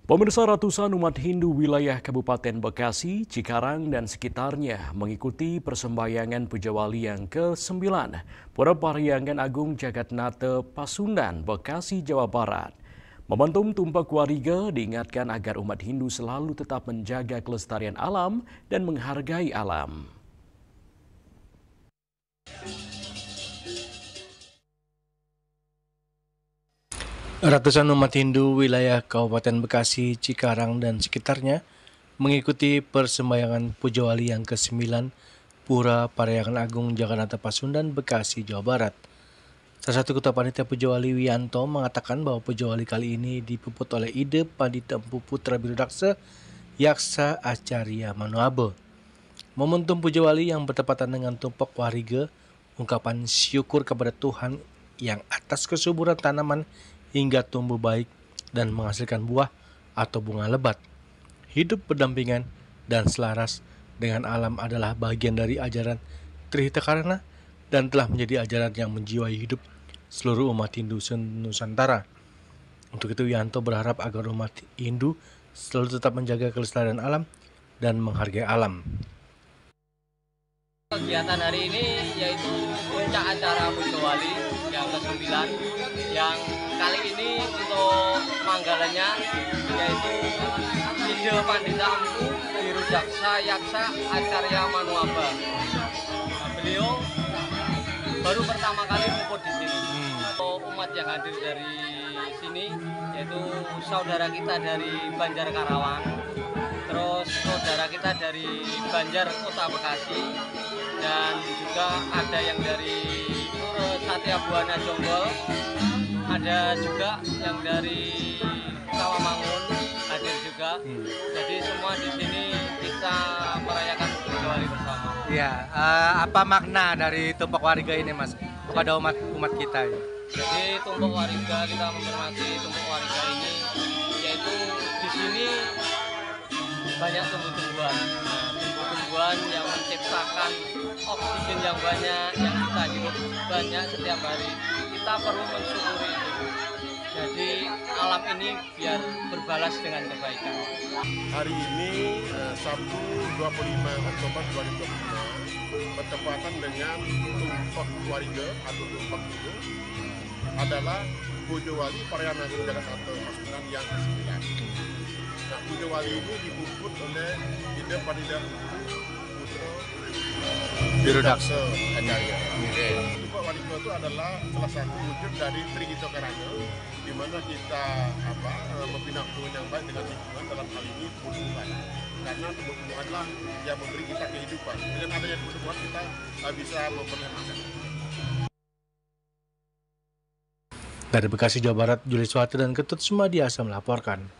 Pemirsa, ratusan umat Hindu wilayah Kabupaten Bekasi, Cikarang, dan sekitarnya mengikuti persembahyangan Puja Wali yang ke-9 Pura Parahyangan Agung Jagatnata Pasundan, Bekasi, Jawa Barat. Momentum Tumpak Wariga diingatkan agar umat Hindu selalu tetap menjaga kelestarian alam dan menghargai alam. Ratusan umat Hindu wilayah Kabupaten Bekasi, Cikarang, dan sekitarnya mengikuti persembahyangan Puja Wali yang ke-9 Pura Parahyangan Agung Jagatnata Pasundan, Bekasi, Jawa Barat. Salah satu Ketua Panitia Puja Wali, Wianto, mengatakan bahwa Puja Wali kali ini dipuput oleh ide Pandita Empu Putra Birudaksa Yaksa Acarya Manuabe. Momentum Puja Wali yang bertepatan dengan Tumpak Wariga, ungkapan syukur kepada Tuhan yang atas kesuburan tanaman hingga tumbuh baik dan menghasilkan buah atau bunga lebat. Hidup berdampingan dan selaras dengan alam adalah bagian dari ajaran Trihita Karana dan telah menjadi ajaran yang menjiwai hidup seluruh umat Hindu Nusantara. Untuk itu, Wianto berharap agar umat Hindu selalu tetap menjaga kelestarian alam dan menghargai alam. Kegiatan hari ini yaitu puncak acara Puja Wali yang ke-9 yang kali ini untuk manggalannya yaitu ide Pandita Empu Birudaksa Yaksa Acarya Manuabe. Beliau baru pertama kali puput di sini. Umat yang hadir dari sini yaitu saudara kita dari Banjar Karawang, terus saudara kita dari Banjar Kota Bekasi, dan juga ada yang dari Satya Buana Jonggol, ada juga yang dari Sawamangun hadir juga. Jadi semua di sini kita merayakan Puja Wali bersama. Ya, apa makna dari Tumpak Wariga ini, Mas, kepada umat kita? Jadi Tumpak Wariga, kita menghormati Tumpak Wariga ini, yaitu di sini banyak tumbuh-tumbuhan. Tumbuh-tumbuhan yang menciptakan oksigen yang banyak, yang kita hirup banyak setiap hari. Kita perlu mensyukuri itu. Jadi alam ini biar berbalas dengan kebaikan. Hari ini Sabtu 25 Oktober 2025 bertepatan dengan Tumpak Wariga atau Tumpak itu adalah Puja Wali Parahyangan Agung Jagatnata Pasundan yang ke-9. Nah, Puja Wali ini dipuput oleh ide Pandita Empu Putra Birudaksa Acarya. Tumpak Wariga itu adalah salah satu wujud dari Trihita Karana, di mana kita membina hubungan yang baik dengan lingkungan, dalam hal ini tumbuhan. Karena tumbuhanlah yang memberi kita kehidupan. Dengan adanya tumbuhan kita bisa memperoleh makan. Dari Bekasi, Jawa Barat, Juli Suwati dan Ketut Sumadiasa melaporkan.